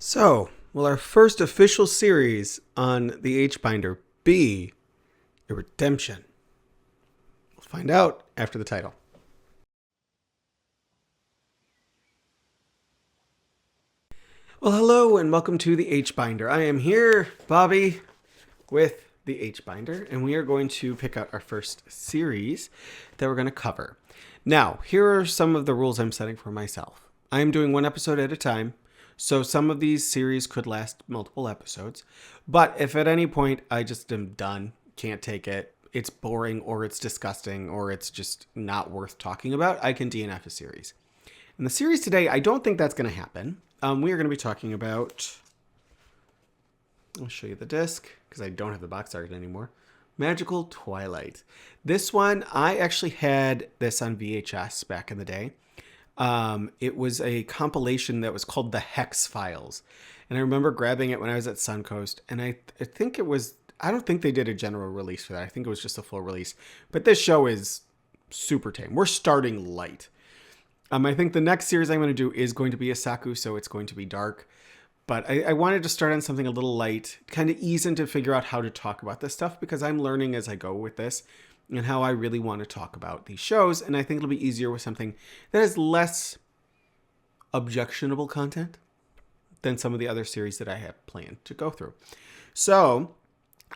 So, will our first official series on the H-Binder be a redemption? We'll find out after the title. Well, hello and welcome to the H-Binder. I am here, Bobby, with the H-Binder, and we are going to pick out our first series that we're going to cover. Now, here are some of the rules I'm setting for myself. I am doing one episode at a time, so some of these series could last multiple episodes. But if at any point I just am done, can't take it, it's boring or it's disgusting or it's just not worth talking about, I can DNF a series. In the series today, I don't think that's going to happen. We are going to be talking about... I'll show you the disc because I don't have the box art anymore. Magical Twilight. This one, I actually had this on VHS back in the day. It was a compilation that was called the Hex Files. And I remember grabbing it when I was at Suncoast. And I think it was... I don't think they did a general release for that. I think it was just a full release. But this show is super tame. We're starting light. I think the next series I'm going to do is going to be Isaku, so it's going to be dark. But I wanted to start on something a little light, kind of ease into figure out how to talk about this stuff, because I'm learning as I go with this and how I really want to talk about these shows. And I think it'll be easier with something that has less objectionable content than some of the other series that I have planned to go through. So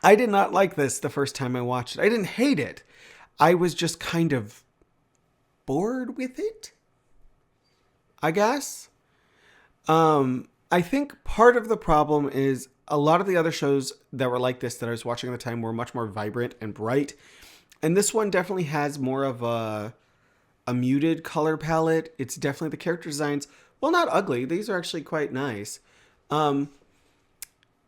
I did not like this the first time I watched it. I didn't hate it. I was just kind of bored with it, I guess. I think part of the problem is a lot of the other shows that were like this that I was watching at the time were much more vibrant and bright. And this one definitely has more of a muted color palette. It's definitely the character designs. Well, not ugly. These are actually quite nice. They're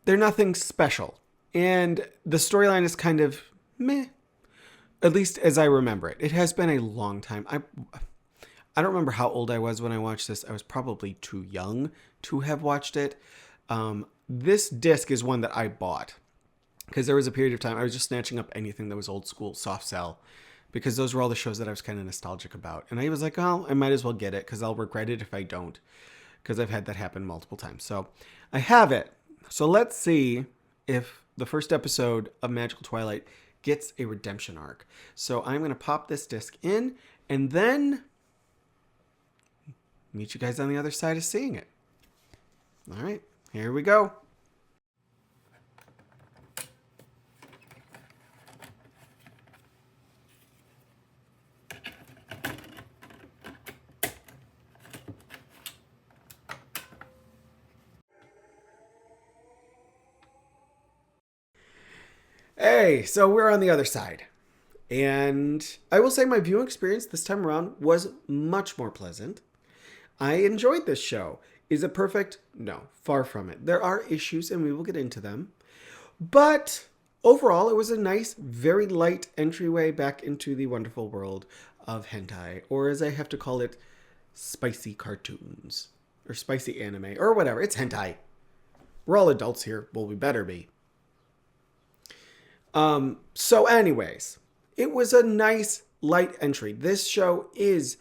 nothing special. And the storyline is kind of meh, at least as I remember it. It has been a long time. I don't remember how old I was when I watched this. I was probably too young to have watched it. This disc is one that I bought because there was a period of time I was just snatching up anything that was old school soft sell because those were all the shows that I was kind of nostalgic about. And I was like, oh, I might as well get it because I'll regret it if I don't, because I've had that happen multiple times. So I have it. So let's see if the first episode of Magical Twilight gets a redemption arc. So I'm going to pop this disc in and then meet you guys on the other side of seeing it. All right, here we go. Hey, so we're on the other side. And I will say my viewing experience this time around was much more pleasant. I enjoyed this show. Is it perfect? No, far from it. There are issues, and we will get into them. But overall, it was a nice, very light entryway back into the wonderful world of hentai, or as I have to call it, spicy cartoons, or spicy anime, or whatever. It's hentai. We're all adults here. Well, we better be. So anyways, it was a nice, light entry. This show is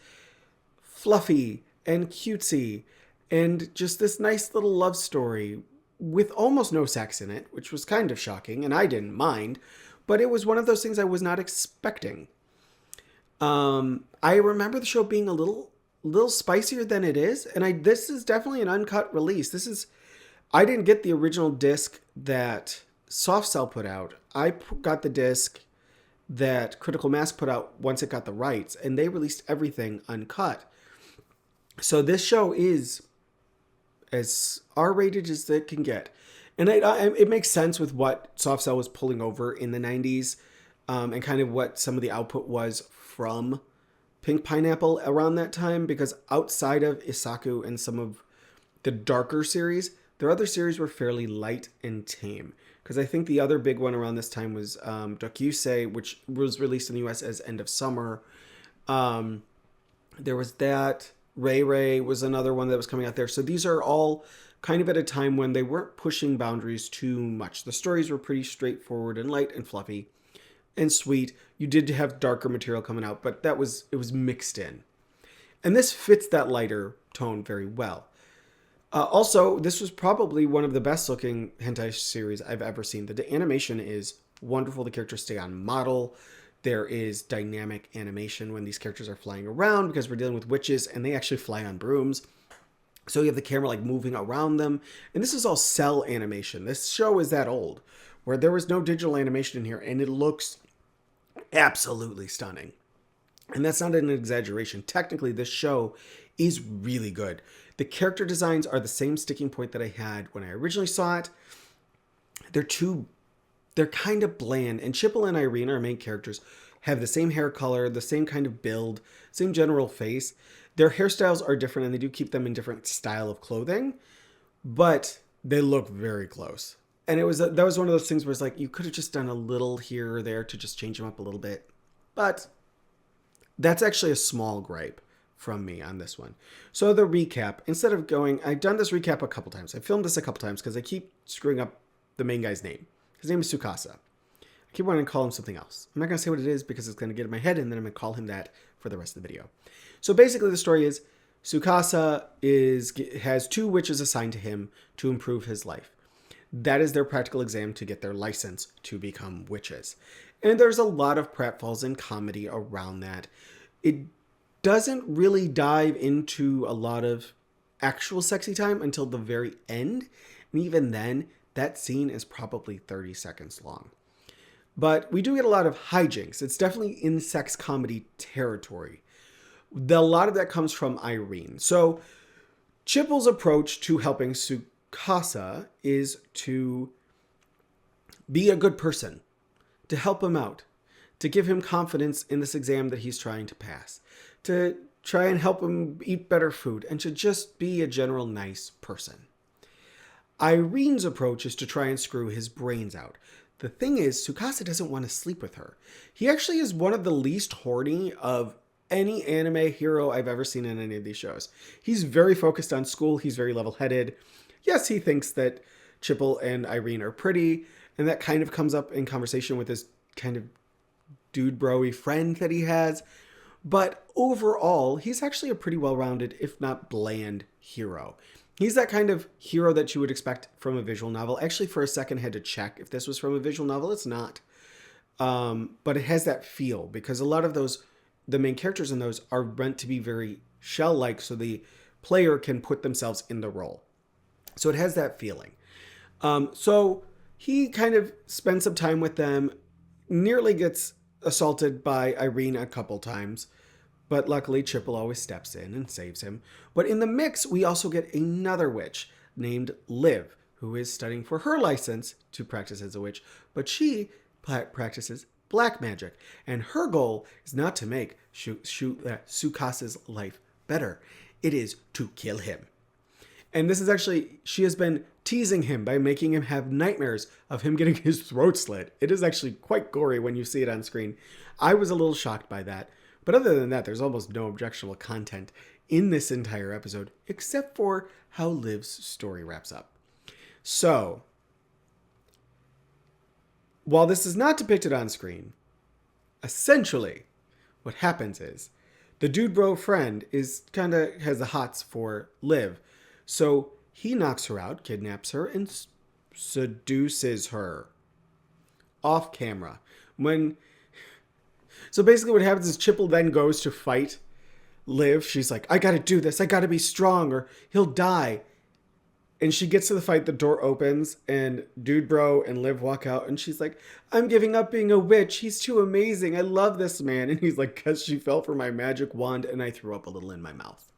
fluffy and cutesy and just this nice little love story with almost no sex in it, which was kind of shocking, and I didn't mind, but it was one of those things I was not expecting. I remember the show being a little spicier than it is, and this is definitely an uncut release. I didn't get the original disc that Soft Cell put out. I got the disc that Critical Mass put out once it got the rights, and they released everything uncut. So this show is as R-rated as it can get. And it makes sense with what Soft Cell was pulling over in the 90s and kind of what some of the output was from Pink Pineapple around that time, because outside of Isaku and some of the darker series, their other series were fairly light and tame. Because I think the other big one around this time was Dokyusei, which was released in the US as End of Summer. There was that. Ray Ray was another one that was coming out there. So these are all kind of at a time when they weren't pushing boundaries too much. The stories were pretty straightforward and light and fluffy and sweet. You did have darker material coming out, but it was mixed in. And this fits that lighter tone very well. Also, this was probably one of the best looking hentai series I've ever seen. The animation is wonderful. The characters stay on model. There is dynamic animation when these characters are flying around because we're dealing with witches and they actually fly on brooms. So you have the camera like moving around them. And this is all cell animation. This show is that old where there was no digital animation in here and it looks absolutely stunning. And that's not an exaggeration. Technically, this show is really good. The character designs are the same sticking point that I had when I originally saw it. They're kind of bland. And Chipple and Irene, our main characters, have the same hair color, the same kind of build, same general face. Their hairstyles are different and they do keep them in different style of clothing, but they look very close. And that was one of those things where it's like, you could have just done a little here or there to just change them up a little bit. But that's actually a small gripe from me on this one. So the recap, instead of going, I've done this recap a couple times. I filmed this a couple times because I keep screwing up the main guy's name. His name is Tsukasa. I keep wanting to call him something else. I'm not going to say what it is because it's going to get in my head and then I'm going to call him that for the rest of the video. So basically the story is Tsukasa has 2 witches assigned to him to improve his life. That is their practical exam to get their license to become witches. And there's a lot of pratfalls and comedy around that. It doesn't really dive into a lot of actual sexy time until the very end. And even then, that scene is probably 30 seconds long. But we do get a lot of hijinks. It's definitely in sex comedy territory. A lot of that comes from Irene. So Chipple's approach to helping Tsukasa is to be a good person, to help him out, to give him confidence in this exam that he's trying to pass, to try and help him eat better food, and to just be a general nice person. Irene's approach is to try and screw his brains out. The thing is, Tsukasa doesn't want to sleep with her. He actually is one of the least horny of any anime hero I've ever seen in any of these shows. He's very focused on school. He's very level-headed. Yes, he thinks that Chipple and Irene are pretty, and that kind of comes up in conversation with his kind of dude bro-y friend that he has. But overall, he's actually a pretty well-rounded, if not bland, hero. He's that kind of hero that you would expect from a visual novel. Actually, for a second, I had to check if this was from a visual novel. It's not. But it has that feel because a lot of the main characters in those are meant to be very shell-like so the player can put themselves in the role. So it has that feeling. So he kind of spends some time with them, nearly gets assaulted by Irene a couple times, but luckily Chipple always steps in and saves him. But in the mix, we also get another witch named Liv, who is studying for her license to practice as a witch, but she practices black magic, and her goal is not to make Tsukasa's life better. It is to kill him. And this is actually, she has been teasing him by making him have nightmares of him getting his throat slit. It is actually quite gory when you see it on screen. I was a little shocked by that. But other than that, there's almost no objectionable content in this entire episode, except for how Liv's story wraps up. So, while this is not depicted on screen, essentially what happens is the dude bro friend has the hots for Liv. So he knocks her out, kidnaps her, and seduces her off camera. So basically what happens is Chipple then goes to fight Liv. She's like, I gotta do this. I gotta be strong or he'll die. And she gets to the fight. The door opens and Dude Bro and Liv walk out. And she's like, I'm giving up being a witch. He's too amazing. I love this man. And he's like, because she fell for my magic wand and I threw up a little in my mouth.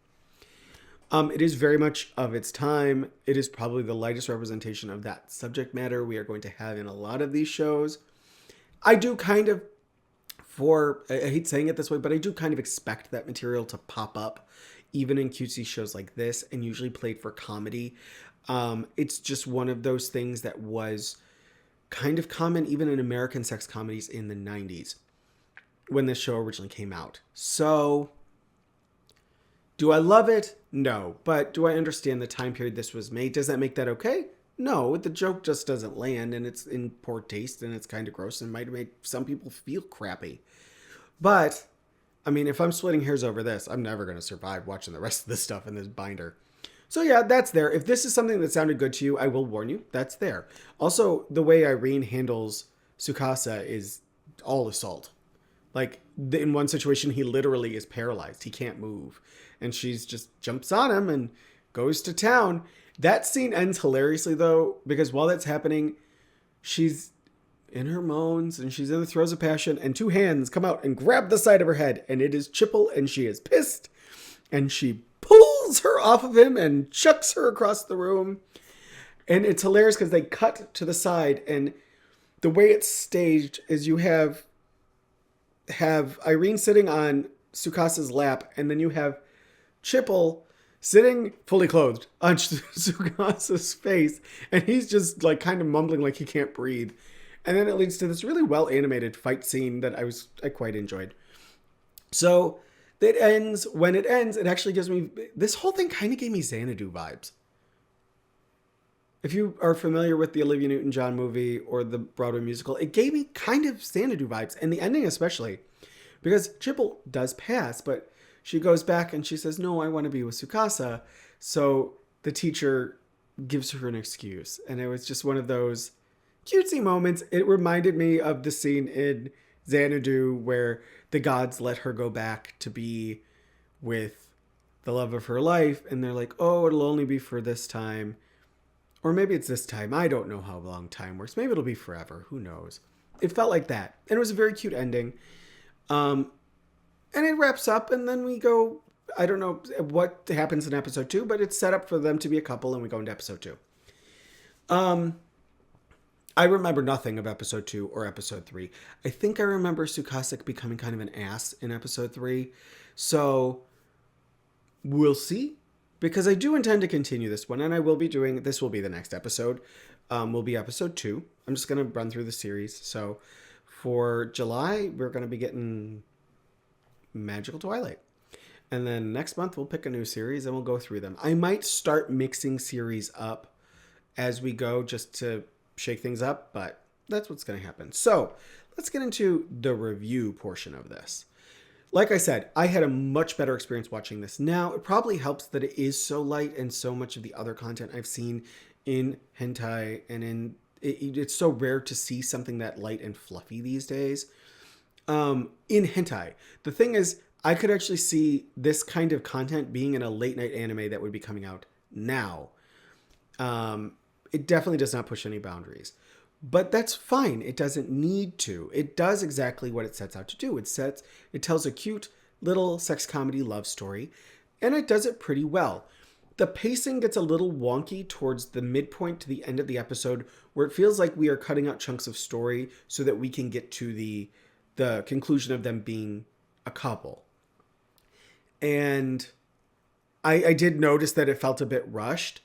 It is very much of its time. It is probably the lightest representation of that subject matter we are going to have in a lot of these shows. I do kind of, I hate saying it this way, but I do kind of expect that material to pop up even in cutesy shows like this and usually played for comedy. It's just one of those things that was kind of common even in American sex comedies in the 90s when this show originally came out. So, do I love it? No. But do I understand the time period this was made? Does that make that okay? No. The joke just doesn't land and it's in poor taste and it's kind of gross and might make some people feel crappy. But, I mean, if I'm splitting hairs over this, I'm never going to survive watching the rest of this stuff in this binder. So yeah, that's there. If this is something that sounded good to you, I will warn you, that's there. Also, the way Irene handles Tsukasa is all assault. Like in one situation, he literally is paralyzed. He can't move. And she's just jumps on him and goes to town. That scene ends hilariously though, because while that's happening, she's in her moans and she's in the throes of passion, and two hands come out and grab the side of her head, and it is Chipple, and she is pissed, and she pulls her off of him and chucks her across the room. And it's hilarious because they cut to the side, and the way it's staged is you have Irene sitting on Tsukasa's lap, and then you have Chipple sitting fully clothed on Tsukasa's face, and he's just like kind of mumbling like he can't breathe. And then it leads to this really well animated fight scene that I quite enjoyed. So when it ends, it actually gives me, this whole thing kind of gave me Xanadu vibes. If you are familiar with the Olivia Newton-John movie or the Broadway musical, it gave me kind of Xanadu vibes, and the ending especially, because Chipple does pass, but she goes back and she says, no, I want to be with Tsukasa. So the teacher gives her an excuse, and it was just one of those cutesy moments. It reminded me of the scene in Xanadu where the gods let her go back to be with the love of her life, and they're like, oh, it'll only be for this time. Or maybe it's this time. I don't know how long time works. Maybe it'll be forever. Who knows? It felt like that. And it was a very cute ending. And it wraps up, and then we go, I don't know what happens in episode 2, but it's set up for them to be a couple, and we go into episode 2. I remember nothing of episode 2 or episode 3. I think I remember Tsukasa becoming kind of an ass in episode 3. So we'll see. Because I do intend to continue this one, and I will be doing, this will be the next episode. Will be episode 2. I'm just going to run through the series. So for July, we're going to be getting Magical Twilight. And then next month, we'll pick a new series and we'll go through them. I might start mixing series up as we go just to shake things up, but that's what's going to happen. So let's get into the review portion of this. Like I said, I had a much better experience watching this. Now, it probably helps that it is so light, and so much of the other content I've seen in hentai and it's so rare to see something that light and fluffy these days. In hentai, the thing is, I could actually see this kind of content being in a late night anime that would be coming out now. It definitely does not push any boundaries. But that's fine. It doesn't need to. It does exactly what it sets out to do. It tells a cute little sex comedy love story, and it does it pretty well. The pacing gets a little wonky towards the midpoint to the end of the episode, where it feels like we are cutting out chunks of story so that we can get to the conclusion of them being a couple. And I did notice that it felt a bit rushed,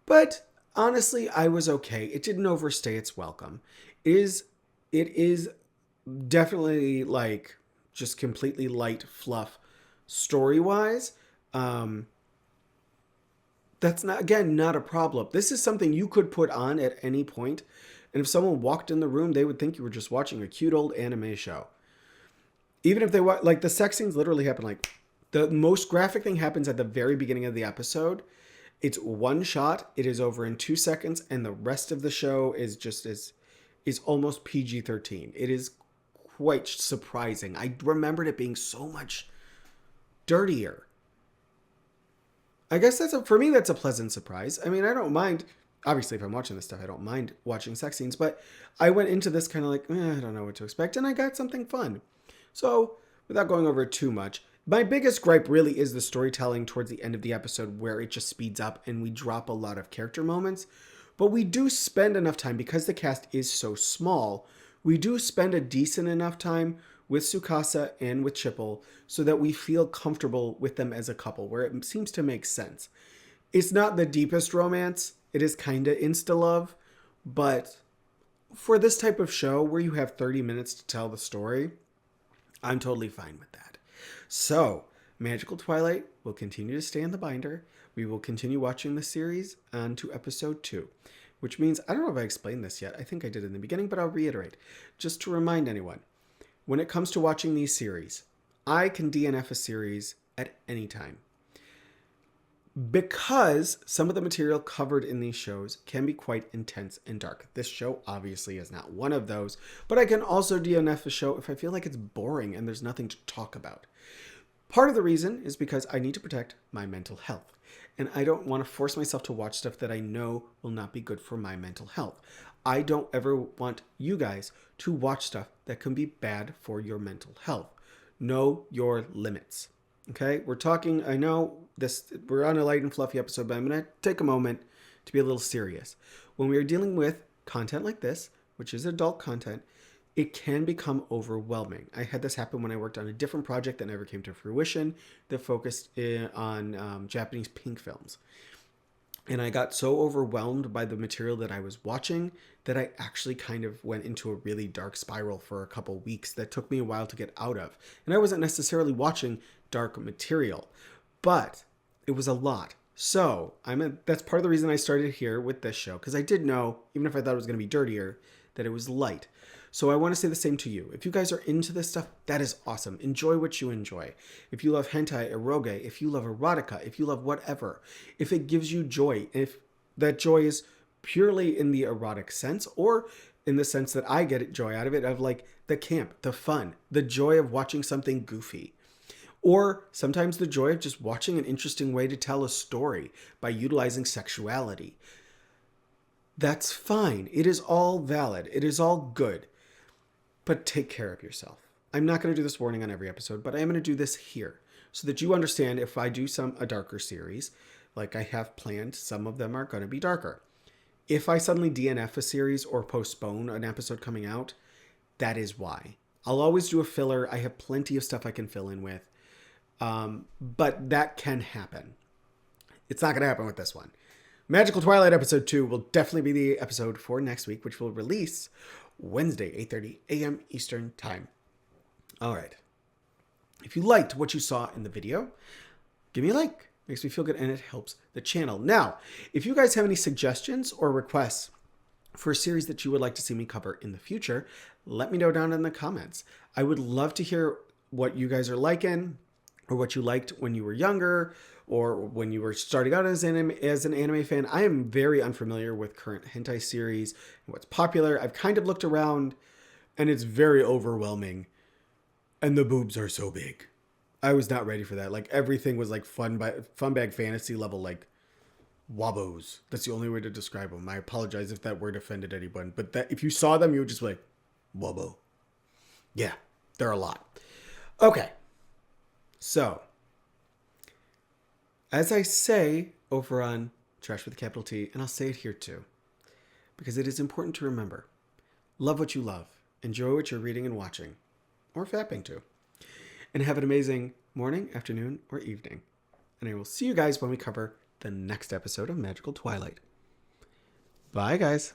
but honestly, I was okay. It didn't overstay its welcome. It is definitely like just completely light fluff story-wise. That's not a problem. This is something you could put on at any point, and if someone walked in the room, they would think you were just watching a cute old anime show. Even if they like, the sex scenes literally happen, like the most graphic thing happens at the very beginning of the episode. It's one shot. It is over in 2 seconds, and the rest of the show is almost PG-13. It is quite surprising. I remembered it being so much dirtier. I guess for me that's a pleasant surprise. I mean, I don't mind. Obviously, if I'm watching this stuff, I don't mind watching sex scenes. But I went into this kind of like, I don't know what to expect, and I got something fun. So, without going over it too much, my biggest gripe really is the storytelling towards the end of the episode, where it just speeds up and we drop a lot of character moments. But we do spend enough time, because the cast is so small, we do spend a decent enough time with Tsukasa and with Chipple so that we feel comfortable with them as a couple, where it seems to make sense. It's not the deepest romance. It is kind of insta-love. But for this type of show where you have 30 minutes to tell the story, I'm totally fine with that. So, Magical Twilight will continue to stay in the binder. We will continue watching the series on to episode 2, which means, I don't know if I explained this yet. I think I did in the beginning, but I'll reiterate. Just to remind anyone, when it comes to watching these series, I can DNF a series at any time. because some of the material covered in these shows can be quite intense and dark. This show obviously is not one of those, but I can also DNF a show if I feel like it's boring and there's nothing to talk about. Part of the reason is because I need to protect my mental health, and I don't want to force myself to watch stuff that I know will not be good for my mental health. I don't ever want you guys to watch stuff that can be bad for your mental health. Know your limits. Okay, we're talking, I know we're on a light and fluffy episode, but I'm going to take a moment to be a little serious. When we are dealing with content like this, which is adult content, it can become overwhelming. I had this happen when I worked on a different project that never came to fruition that focused on Japanese pink films. And I got so overwhelmed by the material that I was watching that I actually kind of went into a really dark spiral for a couple weeks that took me a while to get out of. And I wasn't necessarily watching dark material, but it was a lot. So that's part of the reason I started here with this show, because I did know, even if I thought it was going to be dirtier, that it was light. So I want to say the same to you. If you guys are into this stuff, that is awesome. Enjoy what you enjoy. If you love hentai, eroge, if you love erotica, if you love whatever, if it gives you joy, if that joy is purely in the erotic sense or in the sense that I get joy out of it, of like the camp, the fun, the joy of watching something goofy. Or sometimes the joy of just watching an interesting way to tell a story by utilizing sexuality. That's fine. It is all valid. It is all good. But take care of yourself. I'm not going to do this warning on every episode, but I am going to do this here so that you understand if I do a darker series, like I have planned, some of them are going to be darker. If I suddenly DNF a series or postpone an episode coming out, that is why. I'll always do a filler. I have plenty of stuff I can fill in with. But that can happen. It's not going to happen with this one. Magical Twilight episode 2 will definitely be the episode for next week, which will release Wednesday, 8:30 a.m. Eastern Time. All right. If you liked what you saw in the video, give me a like. Makes me feel good and it helps the channel. Now, if you guys have any suggestions or requests for a series that you would like to see me cover in the future, let me know down in the comments. I would love to hear what you guys are liking, or what you liked when you were younger, or when you were starting out as an anime fan. I am very unfamiliar with current hentai series and what's popular. I've kind of looked around, and it's very overwhelming. And the boobs are so big. I was not ready for that. Like, everything was like fun bag fantasy level, like wabos. That's the only way to describe them. I apologize if that word offended anyone, but that if you saw them, you would just be like, wabo. Yeah, they're a lot. Okay. So, as I say over on Trash with a capital T, and I'll say it here too, because it is important to remember, love what you love, enjoy what you're reading and watching, or fapping to, and have an amazing morning, afternoon, or evening. And I will see you guys when we cover the next episode of Magical Twilight. Bye, guys.